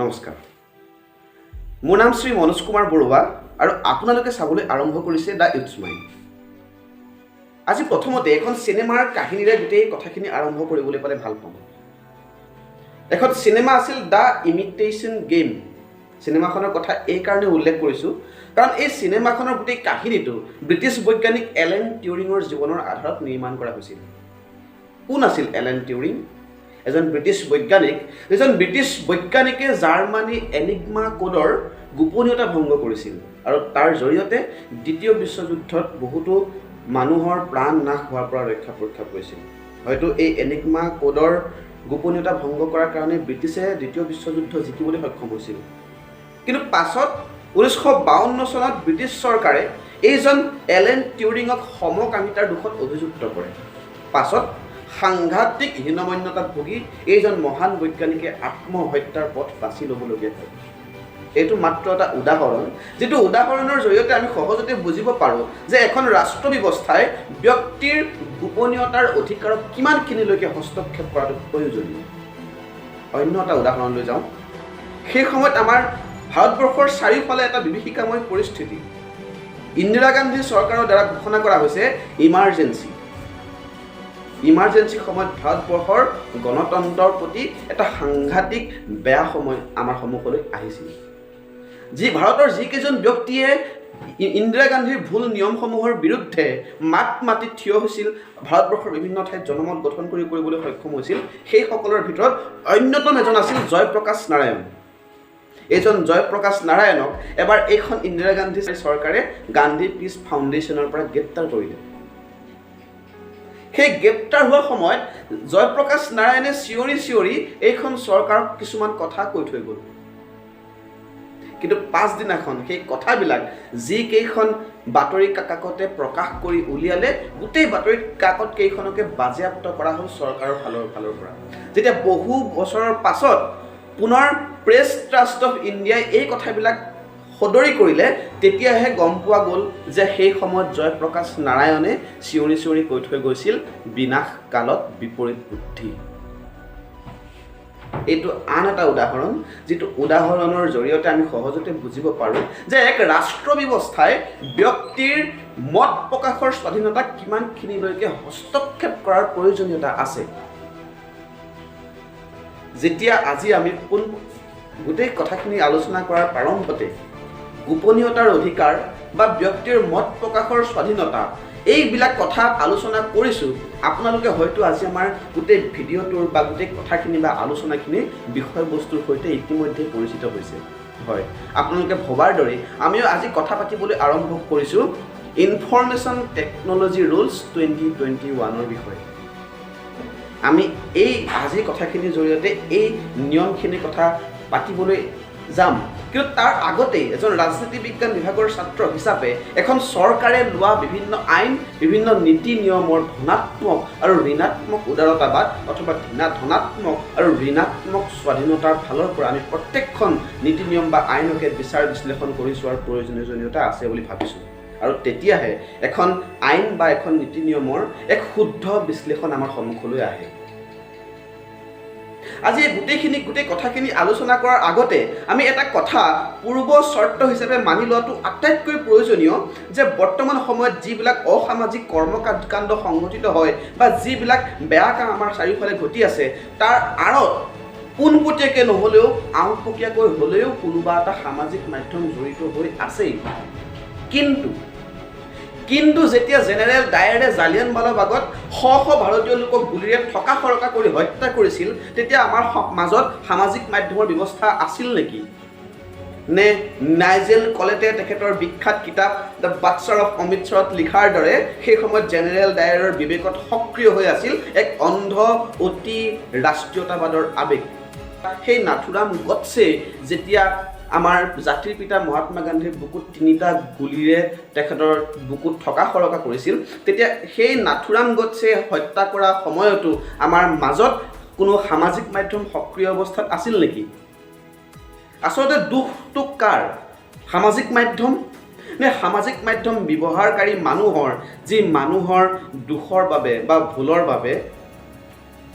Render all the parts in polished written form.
নমস্কাৰ মোৰ নাম শ্ৰী মনোজ কুমাৰ বৰুৱা আৰু আপোনালোকে চাবলৈ আৰম্ভ কৰিছে দা ইউথছ মাইণ্ড আজি প্ৰথমতে এখন চিনেমাৰ কাহিনীৰে গোটেই কথাখিনি আৰম্ভ কৰিবলৈ পালে ভাল পাম এখন চিনেমা আছিল দা ইমিটেশ্যন গেম চিনেমাখনৰ কথা এই কাৰণে উল্লেখ কৰিছোঁ কাৰণ এই চিনেমাখনৰ গোটেই কাহিনীটো ব্ৰিটিছ বৈজ্ঞানিক এলেন টিউৰিঙৰ জীৱনৰ আধাৰত নিৰ্মাণ কৰা হৈছিল কোন আছিল এলেন টিউৰিং এজন ব্ৰিটিছ বৈজ্ঞানিকে জাৰ্মানী এনিগমা কোডৰ গোপনীয়তা ভংগ কৰিছিল আৰু তাৰ জৰিয়তে দ্বিতীয় বিশ্বযুদ্ধত বহুতো মানুহৰ প্ৰাণ নাশ হোৱাৰ পৰা ৰক্ষা কৰিছিল হয়তো এই এনিগমা কোডৰ গোপনীয়তা ভংগ কৰাৰ কাৰণে ব্ৰিটিছে দ্বিতীয় বিশ্বযুদ্ধ জিকিবলৈ সক্ষম হৈছিল কিন্তু পাছত 1952 চনত ব্ৰিটিছ চৰকাৰে এইজন এলেন টিউৰিঙক সমকামিতাৰ দোষত অভিযুক্ত কৰে পাছত সাংঘাতিক হীনমন্যতাত ভুগি এইজন মহান বৈজ্ঞানিকে আত্মহত্যাৰ পথ বাছি ল'বলগীয়া হয় এইটো মাত্ৰ এটা উদাহৰণ যিটো উদাহৰণৰ জৰিয়তে আমি সহজতে বুজিব পাৰোঁ যে এখন ৰাষ্ট্ৰ ব্যৱস্থাই ব্যক্তিৰ গোপনীয়তাৰ অধিকাৰক কিমানখিনিলৈকে হস্তক্ষেপ কৰাটো প্ৰয়োজনীয় অন্য এটা উদাহৰণ লৈ যাওঁ সেই সময়ত আমাৰ ভাৰতবৰ্ষৰ চাৰিওফালে এটা বিভীষিকাময় পৰিস্থিতি ইন্দিৰা গান্ধী চৰকাৰৰ দ্বাৰা ঘোষণা কৰা হৈছে ইমাৰ্জেঞ্চি সময়ত ভাৰতবৰ্ষৰ গণতন্ত্ৰৰ প্ৰতি এটা সাংঘাতিক বেয়া সময় আমাৰ সন্মুখলৈ আহিছিল ভাৰতৰ যিকেইজন ব্যক্তিয়ে ইন্দিৰা গান্ধীৰ ভুল নিয়মসমূহৰ বিৰুদ্ধে মাত মাতি থিয় হৈছিল ভাৰতবৰ্ষৰ বিভিন্ন ঠাইত জনমত গঠন কৰিবলৈ সক্ষম হৈছিল সেইসকলৰ ভিতৰত অন্যতম এজন আছিল জয়প্ৰকাশ নাৰায়ণ এইজন জয়প্ৰকাশ নাৰায়ণক এবাৰ এইখন ইন্দিৰা গান্ধী চৰকাৰে গান্ধী পিছ ফাউণ্ডেশ্যনৰ পৰা গ্ৰেপ্তাৰ কৰিলে সেই গ্ৰেপ্তাৰ হোৱাৰ সময়ত জয়প্ৰকাশ নাৰায়ণে চিঞৰি এইখন চৰকাৰক কিছুমান কথা কৈ থৈ গ'ল কিন্তু পাছদিনাখন সেই কথাবিলাক যিকেইখন বাতৰি কাকতে প্ৰকাশ কৰি উলিয়ালে গোটেই বাতৰি কাকত কেইখনকে বাজেয়াপ্ত কৰা হ'ল চৰকাৰৰ ফালৰ পৰা যেতিয়া বহু বছৰৰ পাছত পুনৰ প্ৰেছ ট্ৰাষ্ট অফ ইণ্ডিয়াই এই কথাবিলাক সদৰি কৰিলে তেতিয়াহে গম পোৱা গ'ল যে সেই সময়ত জয়প্ৰকাশ নাৰায়ণে চিঞৰি কৈ থৈ গৈছিল বিনাশ কালত বিপৰীত বুদ্ধি এইটো আন এটা উদাহৰণ যিটো উদাহৰণৰ জৰিয়তে আমি সহজতে বুজিব পাৰোঁ যে এক ৰাষ্ট্ৰ ব্যৱস্থাই ব্যক্তিৰ মত প্ৰকাশৰ স্বাধীনতা কিমানখিনিলৈকে হস্তক্ষেপ কৰাৰ প্ৰয়োজনীয়তা আছে যেতিয়া আজি আমি গোটেই কথাখিনি আলোচনা কৰাৰ প্ৰাৰম্ভতে গোপনীয়তাৰ অধিকাৰ বা ব্যক্তিৰ মত প্ৰকাশৰ স্বাধীনতা এইবিলাক কথা আলোচনা কৰিছোঁ আপোনালোকে হয়তো আজি আমাৰ গোটেই ভিডিঅ'টোৰ বা গোটেই কথাখিনি বা আলোচনাখিনি বিষয়বস্তুৰ সৈতে ইতিমধ্যে পৰিচিত হৈছে হয় আপোনালোকে ভবাৰ দৰে আমিও আজি কথা পাতিবলৈ আৰম্ভ কৰিছোঁ ইনফৰমেশ্যন টেকন'লজি ৰুলছ 2021ৰ বিষয়ে আমি এই আজি কথাখিনিৰ জৰিয়তে এই নিয়মখিনিৰ কথা পাতিবলৈ যাম কিন্তু তাৰ আগতে এজন ৰাজনীতি বিজ্ঞান বিভাগৰ ছাত্ৰ হিচাপে এখন চৰকাৰে লোৱা বিভিন্ন আইন বিভিন্ন নীতি নিয়মৰ ধনাত্মক আৰু ঋণাত্মক উদাৰতাবাদ অথবা ধনাত্মক আৰু ঋণাত্মক স্বাধীনতাৰ ফালৰ পৰা আমি প্ৰত্যেকখন নীতি নিয়ম বা আইনকে বিচাৰ বিশ্লেষণ কৰি চোৱাৰ প্ৰয়োজনীয়তা আছে বুলি ভাবিছোঁ আৰু তেতিয়াহে এখন আইন বা এখন নীতি নিয়মৰ এক শুদ্ধ বিশ্লেষণ আমাৰ সন্মুখলৈ আহে আজি গোটেই কথাখিনি আলোচনা কৰাৰ আগতে আমি এটা কথা পূৰ্ব চৰ্ত হিচাপে মানি লোৱাটো আটাইতকৈ প্ৰয়োজনীয় যে বৰ্তমান সময়ত যিবিলাক অসামাজিক কৰ্মকাণ্ড সংঘটিত হয় বা যিবিলাক বেয়া কাম আমাৰ চাৰিওফালে ঘটি আছে তাৰ আঁৰত পোনপটীয়াকৈ নহ'লেও আওঁপকীয়াকৈ হ'লেও কোনোবা এটা সামাজিক মাধ্যম জড়িত হৈ আছেই কিন্তু যেতিয়া জেনেৰেল ডায়াৰে জালিয়ানৱালাবাগত শ ভাৰতীয় লোকক গুলীৰে থকা সৰকা কৰি হত্যা কৰিছিল তেতিয়া আমাৰ মাজত সামাজিক মাধ্যমৰ ব্যৱস্থা আছিল নেকি নে নাইজেল কলেটে তেখেতৰ বিখ্যাত কিতাপ দ্য বাটচাৰ অফ অমৃতসৰত লিখাৰ দৰে সেই সময়ত জেনেৰেল ডায়াৰৰ বিবেকত সক্ৰিয় হৈ আছিল এক অন্ধ অতি ৰাষ্ট্ৰীয়তাবাদৰ আৱেগ সেই নাথুৰাম গডছে যেতিয়া আমাৰ জাতিৰ পিতা মহাত্মা গান্ধীৰ বুকুত 3টা গুলীৰে তেখেতৰ বুকুত থকা সৰকা কৰিছিল তেতিয়া সেই নাথুৰাম গডছে হত্যা কৰা সময়তো আমাৰ মাজত কোনো সামাজিক মাধ্যম সক্ৰিয় অৱস্থাত আছিল নেকি আচলতে দুখটো কাৰ সামাজিক মাধ্যম নে সামাজিক মাধ্যম ব্যৱহাৰকাৰী মানুহৰ দুখৰ বাবে বা ভুলৰ বাবে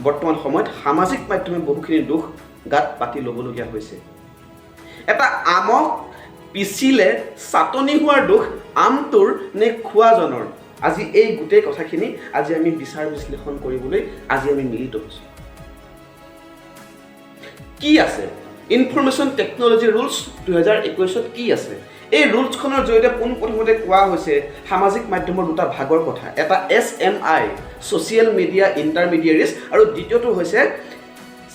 বৰ্তমান সময়ত সামাজিক মাধ্যমে বহুখিনি দুখ গাত পাতি ল'বলগীয়া হৈছে এটা আমক পিচিলে চাটনি হোৱাৰ দোষ আমটোৰ নে খোৱাজনৰ? আজি এই গোটেই কথাখিনি আজি আমি বিচাৰ বিশ্লেষণ কৰিবলৈ আজি আমি মিলিত হৈছোঁ। কি আছে ইনফৰমেশ্যন টেকনলজি ৰুলছ 2021 কি আছে? এই ৰুলছখনৰ জৰিয়তে পোনপ্ৰথমতে কোৱা হৈছে সামাজিক মাধ্যমৰ দুটা ভাগৰ কথা। এটা SMI ছ'চিয়েল মিডিয়া ইণ্টাৰমিডিয়েৰিজ আৰু দ্বিতীয়টো হৈছে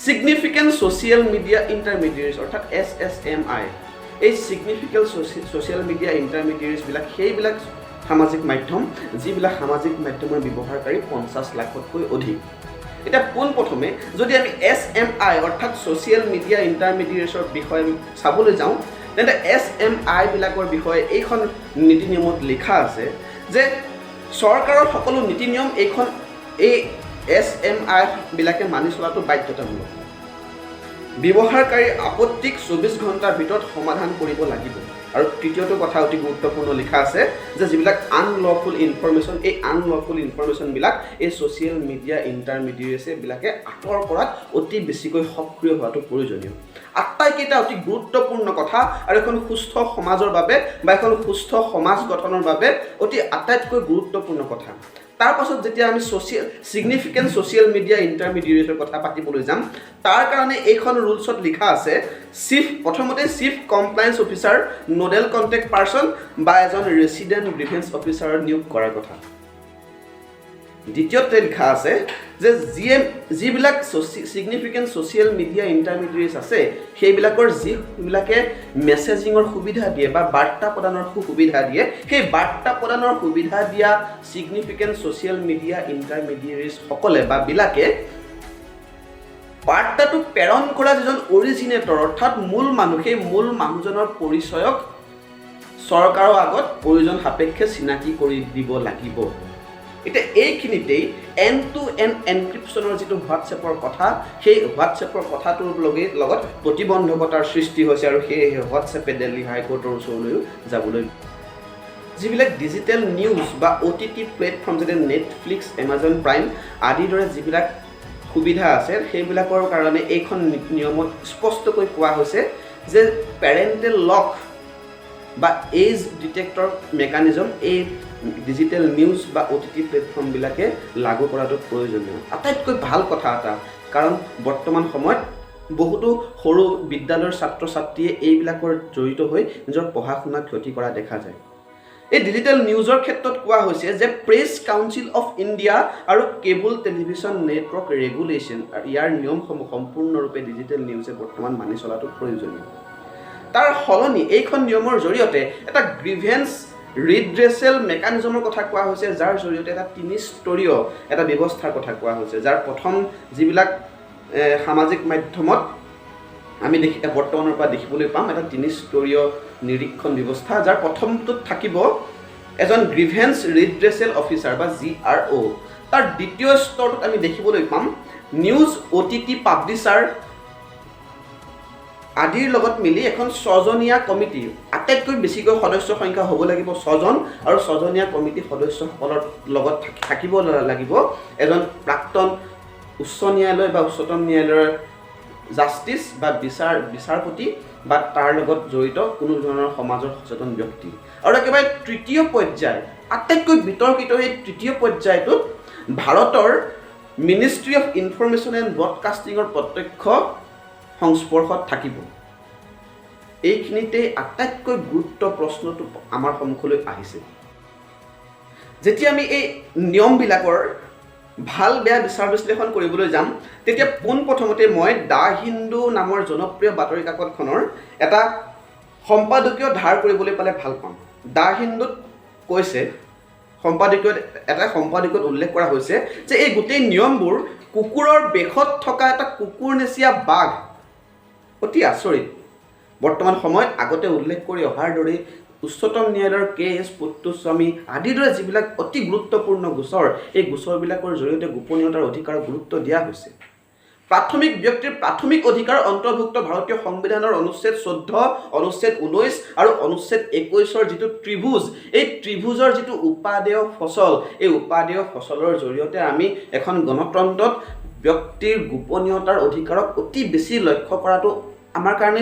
ছিগনিফিকেণ্ট ছ'চিয়েল মিডিয়া ইণ্টাৰমিডিয়েৰিজ অৰ্থাৎ SSMI। এই ছিগনিফিকেণ্ট ছ'চিয়েল মিডিয়া ইণ্টাৰমিডিয়েৰিজবিলাক সেইবিলাক সামাজিক মাধ্যম যিবিলাক সামাজিক মাধ্যমৰ ব্যৱহাৰকাৰী 50 লাখতকৈ অধিক। এতিয়া পোনপ্ৰথমে যদি আমি SMI অৰ্থাৎ ছ'চিয়েল মিডিয়া ইণ্টাৰমিডিয়েটছৰ বিষয়ে চাবলৈ যাওঁ তেন্তে SMI বিলাকৰ বিষয়ে এইখন নীতি নিয়মত লিখা আছে যে চৰকাৰৰ সকলো নীতি নিয়ম এই SMI বিলাকে মানি চলাটো বাধ্যতামূলক। ব্যৱহাৰকাৰী আপত্তিক 24 ঘণ্টাৰ ভিতৰত সমাধান কৰিব লাগিব। আৰু তৃতীয়টো কথা অতি গুৰুত্বপূৰ্ণ লিখা আছে যে যিবিলাক আনলফুল ইনফৰমেশ্যন এই আনলফুল ইনফৰমেশ্যনবিলাক এই ছ'চিয়েল মিডিয়া ইণ্টাৰমিডিয়েটছবিলাকে আঁতৰ কৰাত অতি বেছিকৈ সক্ৰিয় হোৱাটো প্ৰয়োজনীয়। আটাইকেইটা অতি গুৰুত্বপূৰ্ণ কথা আৰু এখন সুস্থ সমাজৰ বাবে বা এখন সুস্থ সমাজ গঠনৰ বাবে অতি আটাইতকৈ গুৰুত্বপূৰ্ণ কথা। তাৰ পাছত যেতিয়া আমি ছিগনিফিকেণ্ট ছ'চিয়েল মিডিয়া ইণ্টাৰমিডিয়েটৰ কথা পাতিবলৈ যাম তাৰ কাৰণে এইখন ৰুলছত লিখা আছে প্ৰথমতে chief compliance officer nodal contact person বা এজন ৰেচিডেণ্ট গ্ৰিভেন্স অফিচাৰৰ নিয়োগ কৰাৰ কথা। দ্বিতীয়তে লিখা আছে যে যিবিলাক ছিগনিফিকেণ্ট ছ'চিয়েল মিডিয়া ইণ্টাৰমিডিয়েটছ আছে সেইবিলাকৰ যিবিলাকে মেছেজিঙৰ সুবিধা দিয়ে বা বাৰ্তা প্ৰদানৰ সুবিধা দিয়ে সেই বাৰ্তা প্ৰদানৰ সুবিধা দিয়া ছিগনিফিকেণ্ট ছ'চিয়েল মিডিয়া ইণ্টাৰমিডিয়েটছসকলে বা বিলাকে বাৰ্তাটো প্ৰেৰণ কৰা যিজন অৰিজিনেটৰ অৰ্থাৎ মূল মানুহ সেই মূল মানুহজনৰ পৰিচয়ক চৰকাৰৰ আগত প্ৰয়োজন সাপেক্ষে চিনাকি কৰি দিব লাগিব। এতিয়া এইখিনিতেই এণ্ড টু এণ্ড এনক্ৰিপশ্যনৰ যিটো হোৱাটছএপৰ কথা সেই হোৱাটছএপৰ কথাটোৰ লগত প্ৰতিবন্ধকতাৰ সৃষ্টি হৈছে আৰু সেই হোৱাটছএপে দিল্লী হাইকোৰ্টৰ ওচৰলৈও যাবলৈ যিবিলাক ডিজিটেল নিউজ বা OTT প্লেটফৰ্ম যেনে নেটফ্লিক্স এমাজন প্ৰাইম আদিৰ দৰে যিবিলাক সুবিধা আছে সেইবিলাকৰ কাৰণে এইখন নিয়মত স্পষ্টকৈ কোৱা হৈছে যে পেৰেণ্টেল লক বা এজ ডিটেক্টৰ মেকানিজম এই ডিজিটেল নিউজ বা OTT প্লেটফৰ্মবিলাকে লাগু কৰাটো প্ৰয়োজনীয়। আটাইতকৈ ভাল কথা এটা, কাৰণ বৰ্তমান সময়ত বহুতো সৰু বিদ্যালয়ৰ ছাত্ৰ ছাত্ৰীয়ে এইবিলাকৰ জড়িত হৈ নিজৰ পঢ়া শুনা ক্ষতি কৰা দেখা যায়। এই ডিজিটেল নিউজৰ ক্ষেত্ৰত কোৱা হৈছে যে প্ৰেছ কাউন্সিল অফ ইণ্ডিয়া আৰু কেবল টেলিভিছন নেটৱৰ্ক ৰেগুলেশ্যন ইয়াৰ নিয়মসমূহ সম্পূৰ্ণৰূপে ডিজিটেল নিউজে বৰ্তমান মানি চলাটো প্ৰয়োজনীয়। তাৰ সলনি এইখন নিয়মৰ জৰিয়তে এটা গ্ৰিভেন্স ৰিড্ৰেচেল মেকানিজমৰ কথা কোৱা হৈছে যাৰ জৰিয়তে এটা 3-স্তৰীয় এটা ব্যৱস্থাৰ কথা কোৱা হৈছে যাৰ প্ৰথম যিবিলাক সামাজিক মাধ্যমত আমি বৰ্তমানৰ পৰা দেখিবলৈ পাম এটা 3-স্তৰীয় নিৰীক্ষণ ব্যৱস্থা যাৰ প্ৰথমটোত থাকিব এজন গ্ৰিভেন্স ৰিড্ৰেচেল অফিচাৰ বা GRO। তাৰ দ্বিতীয় স্তৰটোত আমি দেখিবলৈ পাম নিউজ OTT পাব্লিছাৰ আদিৰ লগত মিলি এখন 6জনীয়া কমিটি, আটাইতকৈ বেছিকৈ সদস্য সংখ্যা হ'ব লাগিব 6জন আৰু 6জনীয়া কমিটি সদস্যসকলৰ লগত থাকিব লাগিব এজন প্ৰাক্তন উচ্চ ন্যায়ালয় বা উচ্চতম ন্যায়ালয়ৰ জাষ্টিছ বা বিচাৰপতি বা তাৰ লগত জড়িত কোনো ধৰণৰ সমাজৰ সচেতন ব্যক্তি। আৰু একেবাৰে তৃতীয় পৰ্যায় আটাইতকৈ বিতৰ্কিত এই তৃতীয় পৰ্যায়টোত ভাৰতৰ মিনিষ্ট্ৰী অফ ইনফৰমেশ্যন এণ্ড ব্ৰডকাষ্টিঙৰ প্ৰত্যক্ষ সংস্পৰ্শত থাকিব। এইখিনিতে আটাইতকৈ গুৰুত্ব প্ৰশ্নটো আমাৰ সন্মুখলৈ আহিছে। যেতিয়া আমি এই নিয়মবিলাকৰ ভাল বেয়া বিচাৰ বিশ্লেষণ কৰিবলৈ যাম তেতিয়া পোনপ্ৰথমতে মই দ্য হিন্দু নামৰ জনপ্ৰিয় বাতৰি কাকতখনৰ এটা সম্পাদকীয় ধাৰ কৰিবলৈ পালে ভাল পাম। দ্য হিন্দুত কৈছে সম্পাদকীয়ত উল্লেখ কৰা হৈছে যে এই গোটেই নিয়মবোৰ কুকুৰৰ বেশত থকা এটা কুকুৰ নেচিয়া বাঘ। অতি আচৰিত। বৰ্তমান সময়ত আগতে উল্লেখ কৰি অহাৰ দৰে উচ্চতম ন্যায়ালয়ৰ KS পুট্টুস্বামী আদিৰ দৰে যিবিলাক অতি গুৰুত্বপূৰ্ণ গোচৰ এই গোচৰবিলাকৰ জৰিয়তে গোপনীয়তাৰ অধিকাৰক গুৰুত্ব দিয়া হৈছে। প্ৰাথমিক ব্যক্তিৰ প্ৰাথমিক অধিকাৰ অন্তৰ্ভুক্ত ভাৰতীয় সংবিধানৰ অনুচ্ছেদ 14, অনুচ্ছেদ 19 আৰু অনুচ্ছেদ 21ৰ যিটো ত্ৰিভুজ এই ত্ৰিভুজৰ যিটো উপাদেয় ফচল এই উপাদেয় ফচলৰ জৰিয়তে আমি এখন গণতন্ত্ৰত ব্যক্তিৰ গোপনীয়তাৰ অধিকাৰক অতি বেছি লক্ষ্য কৰাটো আমাৰ কাৰণে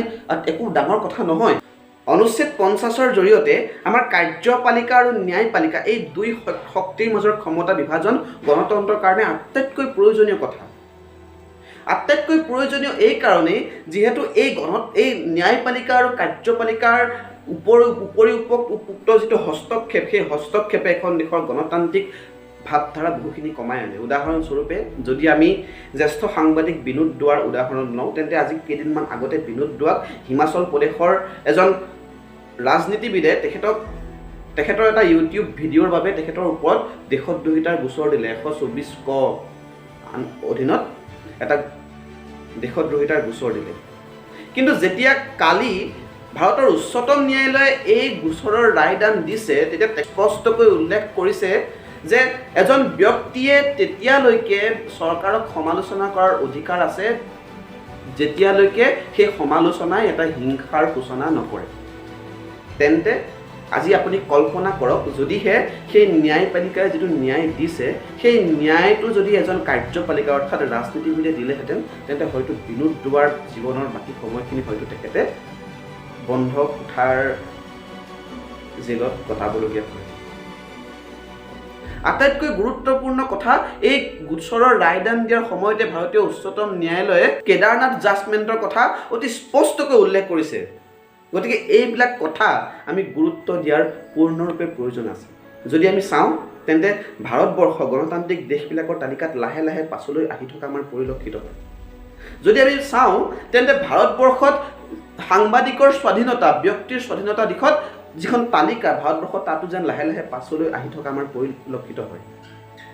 একো ডাঙৰ কথা নহয়। অনুচ্ছেদ 50ৰ জৰিয়তে আমাৰ কাৰ্যপালিকা আৰু ন্যায়পালিকা এই দুই শক্তিৰ মাজৰ ক্ষমতা বিভাজন গণতন্ত্ৰৰ কাৰণে আটাইতকৈ প্ৰয়োজনীয় কথা। আটাইতকৈ প্ৰয়োজনীয় এই কাৰণেই যিহেতু এই ন্যায়পালিকা আৰু কাৰ্যপালিকাৰ উপৰোক্ত যিটো হস্তক্ষেপ, সেই হস্তক্ষেপে এখন দেশৰ গণতান্ত্ৰিক ভাৱধাৰা বহুখিনি কমাই আনে। উদাহৰণস্বৰূপে যদি আমি জ্যেষ্ঠ সাংবাদিক বিনোদ দুৱাৰ উদাহৰণ লওঁ, তেন্তে আজি কেইদিনমান আগতে বিনোদ দুৱাক হিমাচল প্ৰদেশৰ এজন ৰাজনীতিবিদে তেখেতৰ এটা ইউটিউব ভিডিঅ'ৰ বাবে তেখেতৰ ওপৰত দেশদ্ৰোহিতাৰ গোচৰ দিলে। 124 ক অধীনত এটা দেশদ্ৰোহিতাৰ গোচৰ দিলে। কিন্তু যেতিয়া কালি ভাৰতৰ উচ্চতম ন্যায়ালয়ে এই গোচৰৰ ৰায়দান দিছে, তেতিয়া স্পষ্টকৈ উল্লেখ কৰিছে যে এজন ব্যক্তিয়ে তেতিয়ালৈকে চৰকাৰক সমালোচনা কৰাৰ অধিকাৰ আছে যেতিয়ালৈকে সেই সমালোচনাই এটা হিংসাৰ সূচনা নকৰে। তেন্তে আজি আপুনি কল্পনা কৰক, যদিহে সেই ন্যায়পালিকাই যিটো ন্যায় দিছে, সেই ন্যায়টো যদি এজন কাৰ্যপালিকা অৰ্থাৎ ৰাজনীতিবিদে দিলেহেঁতেন, তেন্তে হয়তো বিনোদ দুৱাৰ জীৱনৰ বাকী সময়খিনি হয়তো তেখেতে বন্ধ কোঠাৰ জেলত কটাবলগীয়া হয়। আটাইতকৈ গুৰুত্বপূৰ্ণ কথা, এই গোচৰৰ ৰায়দান দিয়াৰ সময়তে ভাৰতীয় উচ্চতম ন্যায়ালয়ে কেদাৰনাথ জাজমেণ্টৰ কথা অতি স্পষ্টকৈ উল্লেখ কৰিছে। গতিকে এইবিলাক কথা আমি গুৰুত্ব দিয়াৰ পূৰ্ণৰূপে প্ৰয়োজন আছে। যদি আমি চাওঁ, তেন্তে ভাৰতবৰ্ষ গণতান্ত্ৰিক দেশবিলাকৰ তালিকাত লাহে লাহে পাছলৈ আহি থকা আমাৰ পৰিলক্ষিত হয়। যদি আমি চাওঁ, তেন্তে ভাৰতবৰ্ষত সাংবাদিকৰ স্বাধীনতা, ব্যক্তিৰ স্বাধীনতা দিশত যিখন তালিকা ভাৰতবৰ্ষত, তাতো যেন লাহে লাহে পাছলৈ আহি থকা আমাৰ পৰিলক্ষিত হয়।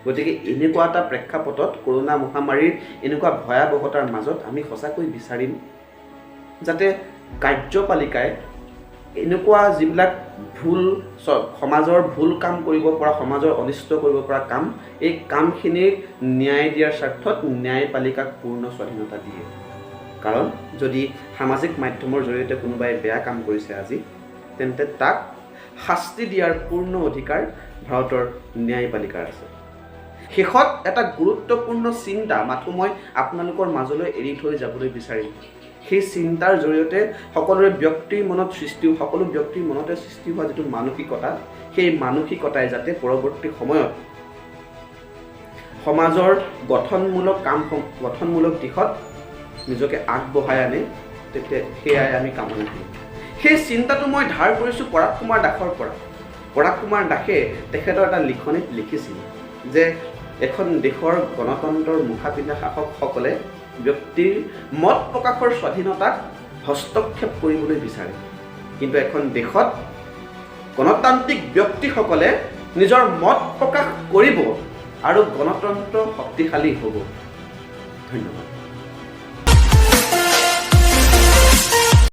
গতিকে এনেকুৱা এটা প্ৰেক্ষাপটত, কৰোণা মহামাৰীৰ এনেকুৱা ভয়াৱহতাৰ মাজত আমি সঁচাকৈ বিচাৰিম যাতে কাৰ্যপালিকাই এনেকুৱা যিবিলাক সমাজৰ ভুল কাম কৰিব পৰা, সমাজৰ অনিষ্ট কৰিব পৰা কাম, এই কামখিনিক ন্যায় দিয়াৰ স্বাৰ্থত ন্যায়পালিকাক পূৰ্ণ স্বাধীনতা দিয়ে। কাৰণ যদি সামাজিক মাধ্যমৰ জৰিয়তে কোনোবাই বেয়া কাম কৰিছে আজি, তেন্তে তাক শাস্তি দিয়াৰ পূৰ্ণ অধিকাৰ ভাৰতৰ ন্যায়পালিকাৰ আছে। শেষত এটা গুৰুত্বপূৰ্ণ চিন্তা মাথো মই আপোনালোকৰ মাজলৈ এৰি থৈ যাবলৈ বিচাৰিম। সেই চিন্তাৰ জৰিয়তে সকলো ব্যক্তিৰ মনতে সৃষ্টি হোৱা যিটো মানসিকতা, সেই মানসিকতাই যাতে পৰৱৰ্তী সময়ত সমাজৰ গঠনমূলক দিশত নিজকে আগবঢ়াই আনে, তেতিয়া সেয়াই আমি কামনা কৰিম। সেই চিন্তাটো মই ধাৰ কৰিছোঁ পৰাগ কুমাৰ দাসৰ পৰা। পৰাগ কুমাৰ দাসে তেখেতৰ এটা লিখনিত লিখিছিল যে এখন দেশৰ গণতন্ত্ৰৰ মুখা পিন্ধা শাসকসকলে ব্যক্তিৰ মত প্ৰকাশৰ স্বাধীনতাক হস্তক্ষেপ কৰিবলৈ বিচাৰে, কিন্তু এখন দেশত গণতান্ত্ৰিক ব্যক্তিসকলে নিজৰ মত প্ৰকাশ কৰিব আৰু গণতন্ত্ৰ শক্তিশালী হ'ব। ধন্যবাদ।